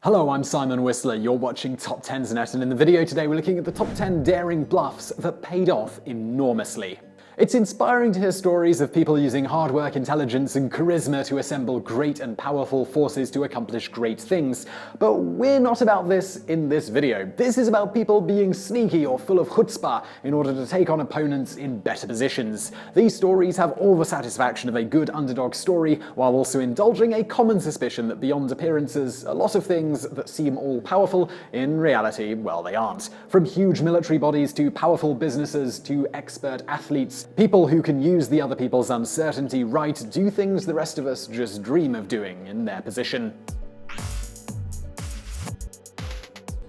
Hello, I'm Simon Whistler, you're watching TopTenzNet, and in the video today we're looking at the top 10 daring bluffs that paid off enormously. It's inspiring to hear stories of people using hard work, intelligence, and charisma to assemble great and powerful forces to accomplish great things. But we're not about this in this video. This is about people being sneaky or full of chutzpah in order to take on opponents in better positions. These stories have all the satisfaction of a good underdog story, while also indulging a common suspicion that beyond appearances, a lot of things that seem all-powerful, in reality, well, they aren't. From huge military bodies to powerful businesses to expert athletes, people who can use the other people's uncertainty right do things the rest of us just dream of doing in their position.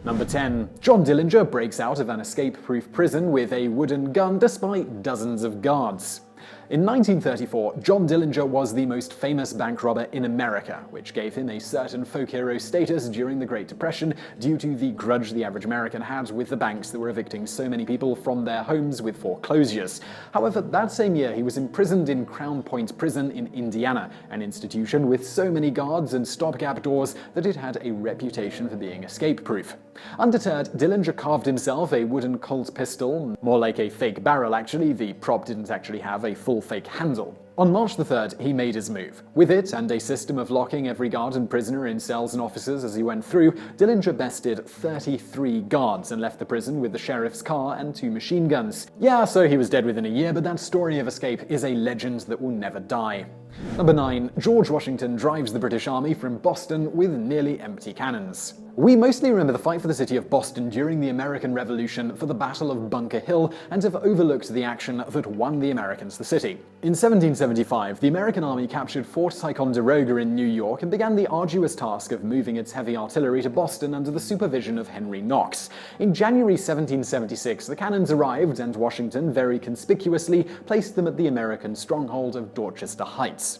Number 10. John Dillinger breaks out of an escape-proof prison with a wooden gun despite dozens of guards. In 1934, John Dillinger was the most famous bank robber in America, which gave him a certain folk hero status during the Great Depression due to the grudge the average American had with the banks that were evicting so many people from their homes with foreclosures. However, that same year he was imprisoned in Crown Point Prison in Indiana, an institution with so many guards and stopgap doors that it had a reputation for being escape-proof. Undeterred, Dillinger carved himself a wooden Colt pistol, more like a fake barrel actually, the prop didn't actually have a full fake handle. On March the 3rd, he made his move. With it, and a system of locking every guard and prisoner in cells and offices as he went through, Dillinger bested 33 guards and left the prison with the sheriff's car and 2 machine guns. Yeah, so he was dead within a year, but that story of escape is a legend that will never die. Number 9. George Washington drives the British Army from Boston with nearly empty cannons. We mostly remember the fight for the city of Boston during the American Revolution for the Battle of Bunker Hill and have overlooked the action that won the Americans the city. In 1775, the American army captured Fort Ticonderoga in New York and began the arduous task of moving its heavy artillery to Boston under the supervision of Henry Knox. In January 1776, the cannons arrived and Washington very conspicuously placed them at the American stronghold of Dorchester Heights.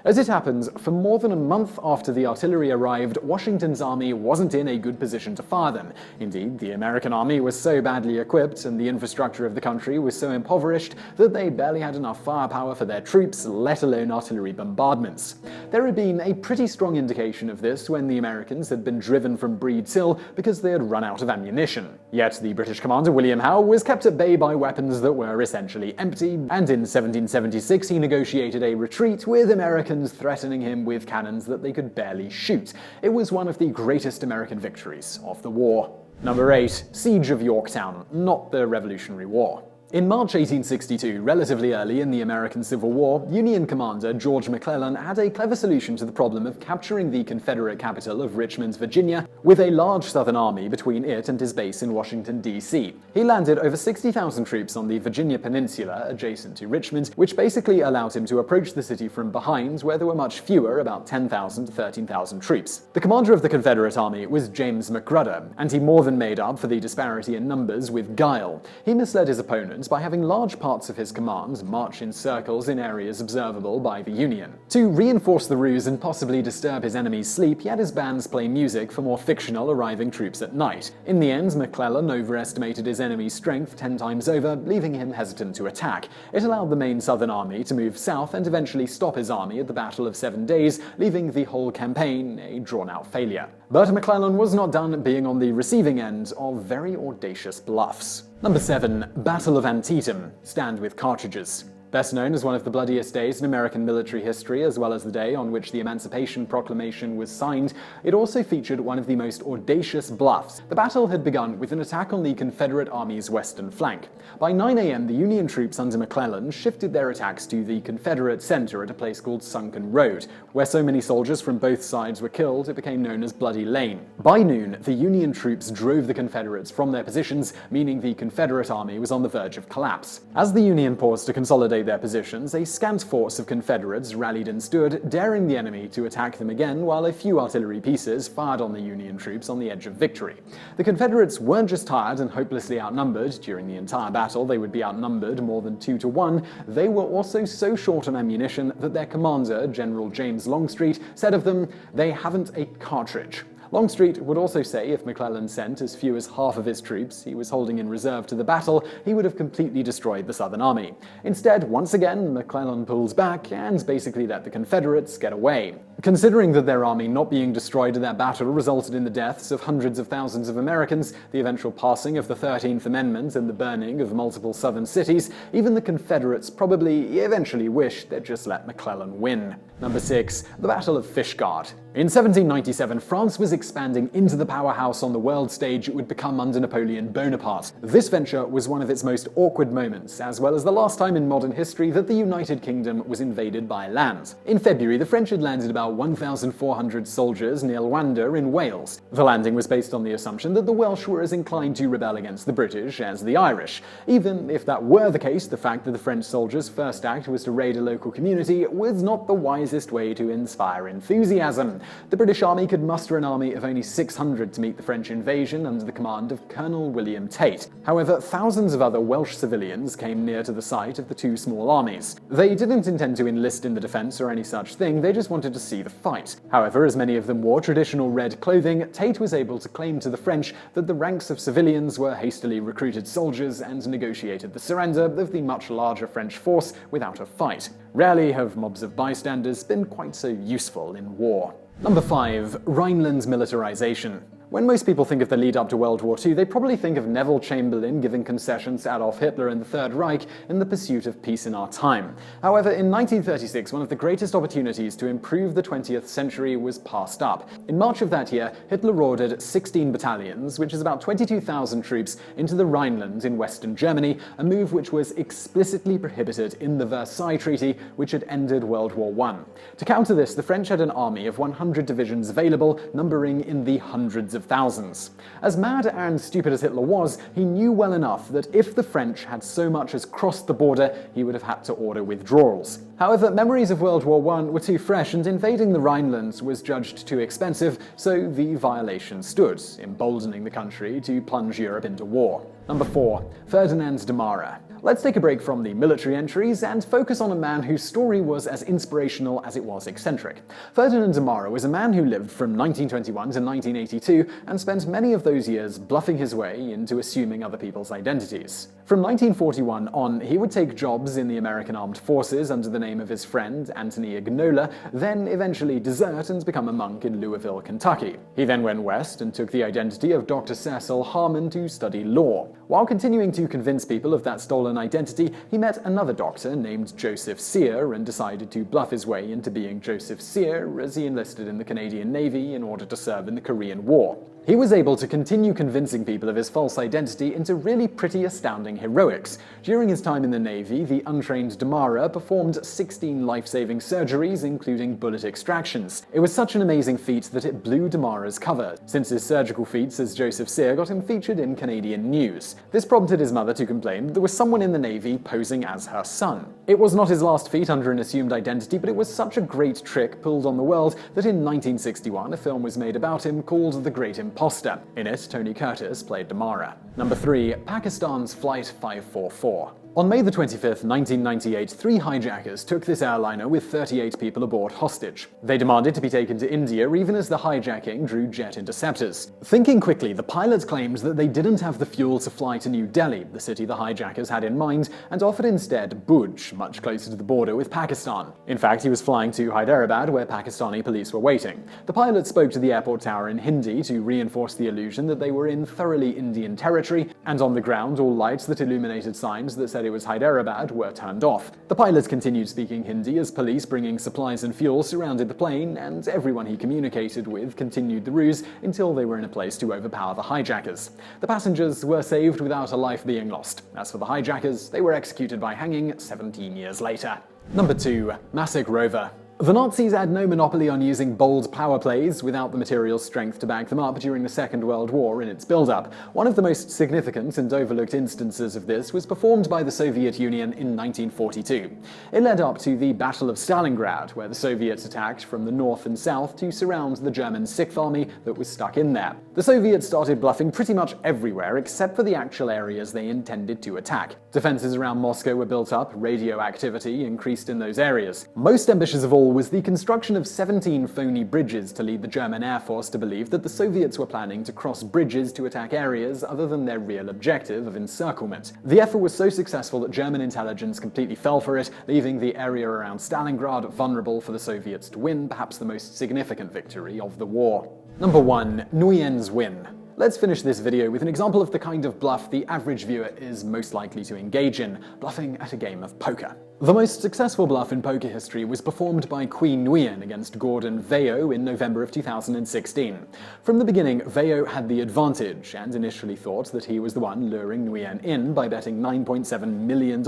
As it happens, for more than a month after the artillery arrived, Washington's army wasn't in a good position to fire them. Indeed, the American army was so badly equipped and the infrastructure of the country was so impoverished that they barely had enough firepower for their troops, let alone artillery bombardments. There had been a pretty strong indication of this when the Americans had been driven from Breed's Hill because they had run out of ammunition. Yet the British commander William Howe was kept at bay by weapons that were essentially empty, and in 1776 he negotiated a retreat with Americans threatening him with cannons that they could barely shoot. It was one of the greatest American victories of the war. Number 8. Siege of Yorktown, not the Revolutionary War. In March 1862, relatively early in the American Civil War, Union commander George McClellan had a clever solution to the problem of capturing the Confederate capital of Richmond, Virginia, with a large Southern army between it and his base in Washington, D.C. He landed over 60,000 troops on the Virginia Peninsula adjacent to Richmond, which basically allowed him to approach the city from behind, where there were much fewer, about 10,000 to 13,000 troops. The commander of the Confederate army was James McGruder, and he more than made up for the disparity in numbers with guile. He misled his opponent by having large parts of his command march in circles in areas observable by the Union. To reinforce the ruse and possibly disturb his enemy's sleep, he had his bands play music for more fictional arriving troops at night. In the end, McClellan overestimated his enemy's strength 10 times over, leaving him hesitant to attack. It allowed the main Southern army to move south and eventually stop his army at the Battle of 7 Days, leaving the whole campaign a drawn-out failure. But McClellan was not done being on the receiving end of very audacious bluffs. Number 7. Battle of Antietam, stand with cartridges. Best known as one of the bloodiest days in American military history, as well as the day on which the Emancipation Proclamation was signed, it also featured one of the most audacious bluffs. The battle had begun with an attack on the Confederate Army's western flank. By 9 a.m., the Union troops under McClellan shifted their attacks to the Confederate center at a place called Sunken Road. Where so many soldiers from both sides were killed, it became known as Bloody Lane. By noon, the Union troops drove the Confederates from their positions, meaning the Confederate Army was on the verge of collapse. As the Union paused to consolidate their positions, a scant force of Confederates rallied and stood, daring the enemy to attack them again, while a few artillery pieces fired on the Union troops on the edge of victory. The Confederates weren't just tired and hopelessly outnumbered. During the entire battle, they would be outnumbered more than 2 to 1. They were also so short on ammunition that their commander, General James Longstreet, said of them, "They haven't a cartridge." Longstreet would also say if McClellan sent as few as half of his troops he was holding in reserve to the battle, he would have completely destroyed the Southern Army. Instead, once again, McClellan pulls back and basically let the Confederates get away. Considering that their army not being destroyed in that battle resulted in the deaths of hundreds of thousands of Americans, the eventual passing of the 13th Amendment, and the burning of multiple southern cities, even the Confederates probably eventually wished they'd just let McClellan win. Number 6. The Battle of Fishguard. In 1797, France was expanding into the powerhouse on the world stage it would become under Napoleon Bonaparte. This venture was one of its most awkward moments, as well as the last time in modern history that the United Kingdom was invaded by land. In February, the French had landed about 1,400 soldiers near Rhineland in Wales. The landing was based on the assumption that the Welsh were as inclined to rebel against the British as the Irish. Even if that were the case, the fact that the French soldiers' first act was to raid a local community was not the wisest way to inspire enthusiasm. The British Army could muster an army of only 600 to meet the French invasion under the command of Colonel William Tate. However, thousands of other Welsh civilians came near to the site of the two small armies. They didn't intend to enlist in the defense or any such thing, they just wanted to see the fight. However, as many of them wore traditional red clothing, Tate was able to claim to the French that the ranks of civilians were hastily recruited soldiers and negotiated the surrender of the much larger French force without a fight. Rarely have mobs of bystanders been quite so useful in war. Number 5. Rhineland's militarization. When most people think of the lead up to World War II, they probably think of Neville Chamberlain giving concessions to Adolf Hitler and the Third Reich in the pursuit of peace in our time. However, in 1936, one of the greatest opportunities to improve the 20th century was passed up. In March of that year, Hitler ordered 16 battalions, which is about 22,000 troops, into the Rhineland in western Germany, a move which was explicitly prohibited in the Versailles Treaty, which had ended World War I. To counter this, the French had an army of 100 divisions available, numbering in the hundreds of thousands. As mad and stupid as Hitler was, he knew well enough that if the French had so much as crossed the border, he would have had to order withdrawals. However, memories of World War I were too fresh, and invading the Rhineland was judged too expensive, so the violation stood, emboldening the country to plunge Europe into war. Number 4. Ferdinand Tomorrow. Let's take a break from the military entries and focus on a man whose story was as inspirational as it was eccentric. Ferdinand Tomorrow was a man who lived from 1921 to 1982 and spent many of those years bluffing his way into assuming other people's identities. From 1941 on, he would take jobs in the American Armed Forces under the name of his friend, Anthony Ignola, then eventually desert and become a monk in Louisville, Kentucky. He then went west and took the identity of Dr. Cecil Harmon to study law. While continuing to convince people of that stolen identity, he met another doctor named Joseph Sear and decided to bluff his way into being Joseph Sear as he enlisted in the Canadian Navy in order to serve in the Korean War. He was able to continue convincing people of his false identity into really pretty astounding heroics. During his time in the Navy, the untrained Tomorrow performed 16 life-saving surgeries, including bullet extractions. It was such an amazing feat that it blew Tomorrow's cover, since his surgical feats as Joseph Sear got him featured in Canadian news. This prompted his mother to complain that there was someone in the Navy posing as her son. It was not his last feat under an assumed identity, but it was such a great trick pulled on the world that in 1961 a film was made about him called The Great Imposter. In it, Tony Curtis played Tomorrow. Number 3. Pakistan's Flight 544. On May 25, 1998, 3 hijackers took this airliner with 38 people aboard hostage. They demanded to be taken to India even as the hijacking drew jet interceptors. Thinking quickly, the pilots claimed that they didn't have the fuel to fly to New Delhi, the city the hijackers had in mind, and offered instead Bhuj, much closer to the border with Pakistan. In fact, he was flying to Hyderabad, where Pakistani police were waiting. The pilots spoke to the airport tower in Hindi to reinforce the illusion that they were in thoroughly Indian territory, and on the ground all lights that illuminated signs that said it was Hyderabad were turned off. The pilots continued speaking Hindi as police bringing supplies and fuel surrounded the plane, and everyone he communicated with continued the ruse until they were in a place to overpower the hijackers. The passengers were saved without a life being lost. As for the hijackers, they were executed by hanging 17 years later. Number 2. Massacre. The Nazis had no monopoly on using bold power plays without the material strength to back them up during the Second World War in its build-up. One of the most significant and overlooked instances of this was performed by the Soviet Union in 1942. It led up to the Battle of Stalingrad, where the Soviets attacked from the north and south to surround the German Sixth Army that was stuck in there. The Soviets started bluffing pretty much everywhere except for the actual areas they intended to attack. Defenses around Moscow were built up, radioactivity increased in those areas. Most ambitious of all goal was the construction of 17 phony bridges to lead the German Air Force to believe that the Soviets were planning to cross bridges to attack areas other than their real objective of encirclement. The effort was so successful that German intelligence completely fell for it, leaving the area around Stalingrad vulnerable for the Soviets to win perhaps the most significant victory of the war. Number 1. Nguyen's win. Let's finish this video with an example of the kind of bluff the average viewer is most likely to engage in, bluffing at a game of poker. The most successful bluff in poker history was performed by Queen Nguyen against Gordon Vayo in November of 2016. From the beginning, Vayo had the advantage, and initially thought that he was the one luring Nguyen in by betting $9.7 million,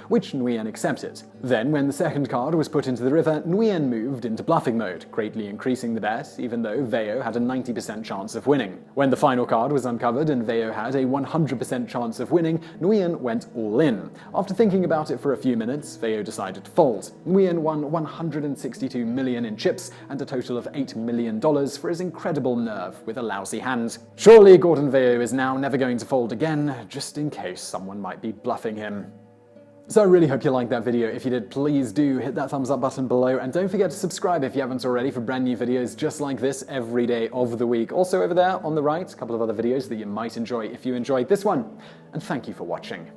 which Nguyen accepted. Then, when the second card was put into the river, Nguyen moved into bluffing mode, greatly increasing the bet, even though Vayo had a 90% chance of winning. When the final card was uncovered and Vayo had a 100% chance of winning, Nguyen went all in. After thinking about it for a few minutes, Vayo decided to fold. Nguyen won $162 million in chips and a total of $8 million for his incredible nerve with a lousy hand. Surely Gordon Vayo is now never going to fold again, just in case someone might be bluffing him. So I really hope you liked that video. If you did, please do hit that thumbs up button below, and don't forget to subscribe if you haven't already for brand new videos just like this every day of the week. Also over there on the right, a couple of other videos that you might enjoy if you enjoyed this one. And thank you for watching.